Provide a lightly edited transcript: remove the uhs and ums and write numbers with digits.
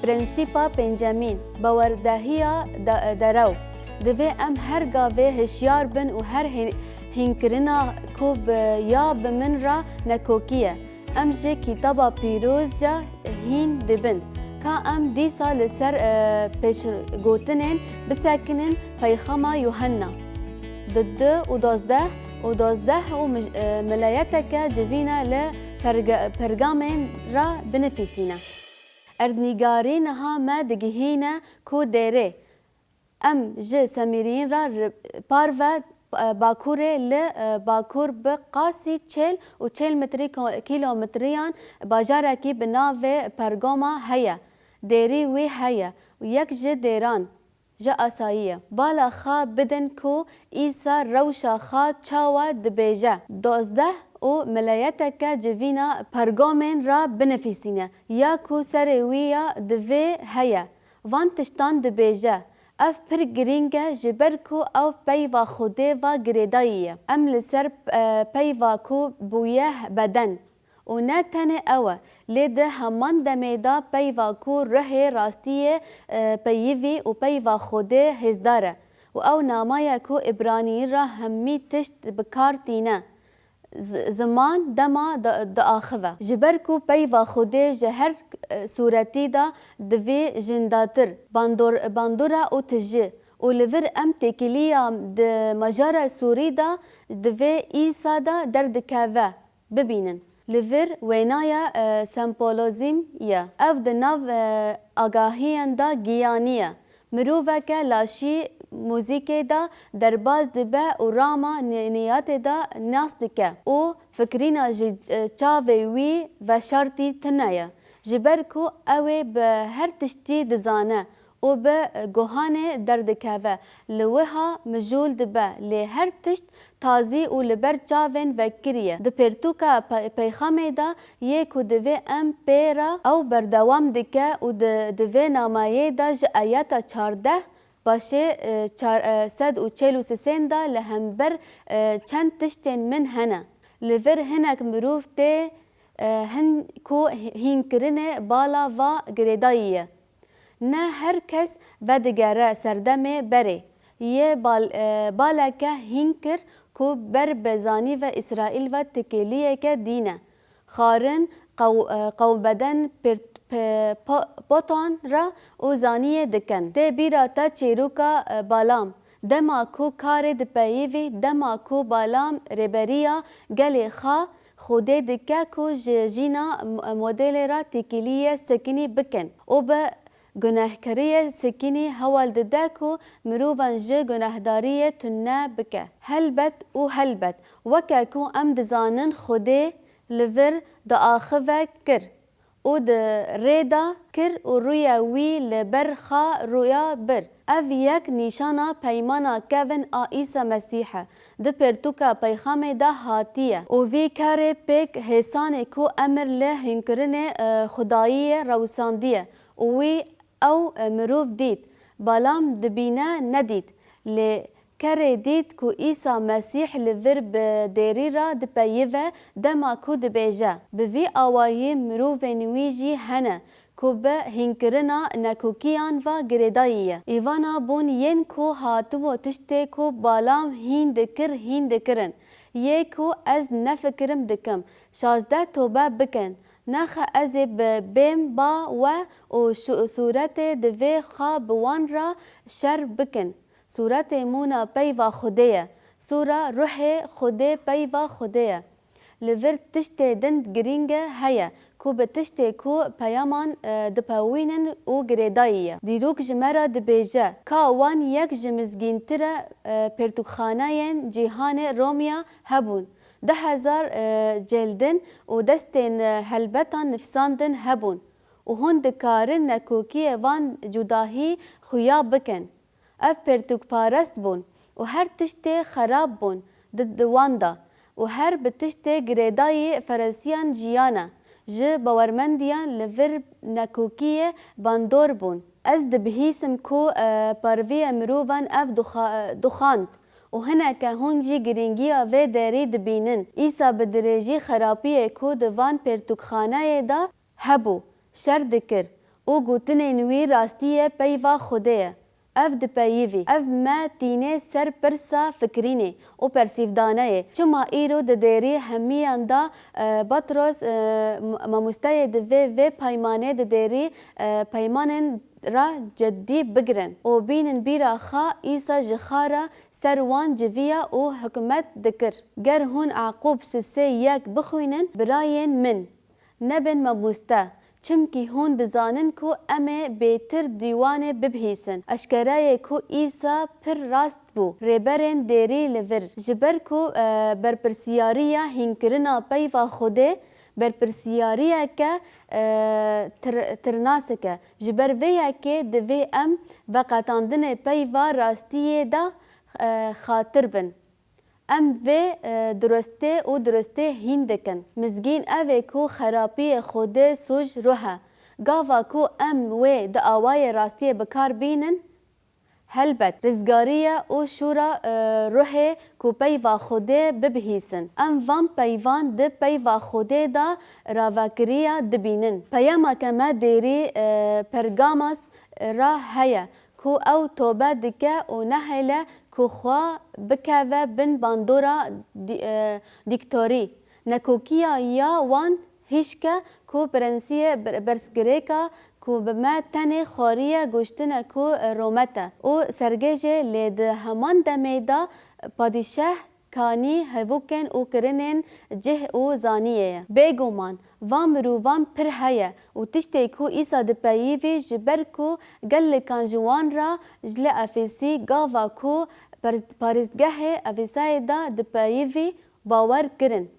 پرنسیپا پنجمین باوردهیا درو دوی ام هر گاوه هشیار بن و هر هینکرنا کوب یا بمن را نکوکیه ام جه کتابا پیروز جا هین دبن که ام دیسا لسر پیش گوتنین بسکنین پیخاما یوحنا دده و دازده و ملایتک جوینا لپرگامین را بنفیسینا اردنیگاری نها ما دگهینا کو دیره ام جه سمیرین را پارو باکوره باکور بقاسی 40 متری کیلومتریان باجاره کی بناو پرگاما هیا دیری وی هیا و یک جه دیران جه آساییه بالا خا بدن کو ایسا روشا خا چاوا دبیجه 12 و ملایتک جوینا پرگامین را بنفیسینه یا کو سرویا دوی هیا وان تشتان دبیجه اف پر گرینگه جبر کو او پیوا خوده و گریداییه ام لسر پیوا کو بویه بدن و نه تنه اوه لیده همان دمیدا پیوا کو ره راستیه پیوی و پیوا خوده هزداره و او نامایه کو ابرانی را همی تشت بکار تینه زمان دما دا آخوه جبر کو پیوا خوده جهر صورتی دا دوی جنداتر باندورا او تجه و لور ام تکیلیا د مجار سوری دا دوی ایسا دا دردکوه ببینن لور وینایا سمپولوزیم یا او د ناو آگاهیان دا گیانیه مروفه که لاشی موزیک دا درباز دبه و راما نیات دا ناس دکه و فکرینا چاوی وی و شرطی تنایا جبر کو اوی به هر تشتی دزانه و به گوهانه دردکه لوها مجول دبه لی هر تشت تازی و لبر چاوین وکریه د پرتوکا پیخامه دا یکو دوی ام پیرا او بردوام دکه و دوی نامایه دا جایتا 14 باشه 143 دا لهمبر چند تشتین من هنه لور هنک مروف ده هن کو هین کرنه بالا و گریداییه نه هر کس و دگره سردمه بره یه بالا که هین کر کو بر بزانی و اسرائیل و تکیلیه که دینه خارن قوبدن پوتان را او زانیه دکن ده بیرا تا چیروکا بالام دما کو کار دپایوی دما کو بالام ربریا گلی خا خوده دکه کو جینا مدل را تکیلیه سکنی بکن او به گناهکاری سکنی حوال دده کو مروفان جه گناهداری تنه بکه هلبت و هلبت وکه کو ام دزانن خوده لور دا آخوه کر او د ریدا کر و رویا وی لبر خا رویا بر او یک نیشانا پیمانا کون آیسا مسیحه د پرتوکا پیخامه دا هاتیه او وی کار پیک حسانه کو امر له هنکرن خدایی روساندیه او وی او مروف دید بالام دبینه ندید لی کره دید کو عیسی مسیح لور بدیری را دپیوه دما کو دبیجه بوی آوایی مروف نویجی هنه کو به هنکرنا نکوکیان و گریداییه ایوانا بون ین کو هاتو تشته کو بالام هین دکرن یه کو از نفکرم دکم 16 توبه بکن نخ از بیم با و صورت دوی خواب وان را شر بکن صورت مونا پیوا خوده سورا روح خوده پیوا خوده لور تشت دند گرینگه هیا کو به تشت کو پیامان دپاوینن و گریداییه دیروک جمرا دبیجه کا وان یک جمزگینتر پرتوخانه جیهان رومیا هبون 10,000 جلدن و دستین هلبتان نفساندن هبون و هون دکارن نکوکی وان جداهی خویا بکن اف پرتوک پارست بون و هر تشت خراب بون دواندا و هر بتشت گریدای فرسیان جیانا جه باورمندیان لور نکوکی باندور بون از دبهیسم کو پاروی مروفان اف دخاند و هنه که هونجی گرینگی و داری دبینن ایسا بدرجی خرابی کو دوان پرتوکخانه دا هبو شر دکر او گوتنên wî rastiye peyva Xwedê ye. Ev dipeyivî, ev me tîne ser pirsa fikrînê û persîvdaneyê. Çima îro di derî hemiyan da Batros mamosteyê divê vê peymanê di derî peymanên ra ceddî bigirin û bînin bîra xwe îsa ji xwe ser wan civiya û hikûmet dikir. Ger hûn Eqûb 3:1 bixwînin, birayên min, nebin mamoste, çimkî hûn dizanin ku em ê bêtir dîwanê bibihîsin. Eşkereyê ku îsa pir rast bû, rêberên derî li vir, ji ber ku berpirsyariya hînkirina peyva Xwedê berpirsyariyeke tirnasik e. Ji ber vê yekê divê em veqetandinê peyva rastiyê de xatir bin. Em vê durustê û durustê hîn dikin. Mizgîn ev ê ku xerapiyê Xwedê sûj ruhe. Gava ku em wê di awayê rastiyê bikar bînin, helbet rizgariya û şûra ruhê ku peyva Xwedê bibihîsin. Em van peyvan di peyva Xwedê da ravekiriya dibînin. Peyameke me derî Pergamos ra heye ku ew tobe dike û nehêle ku xwe bikeve bin bandora dîktorî. Nekokiya ya wan hîşke ku prensiyê bersgirêka ku bi me tenê xwariye goştine ku romet e û sergêjê lê di heman demê da padîşeh kanî hevokên û kirinên cih û zaniyê ye. Bêguman van mirovan pir heye û tiştê ku îsa dipeyivî ji ber ku gelikan ji wan ra ji li Efesî gava ku parêzgehê Efesayê da dipeyivî bawer kirin.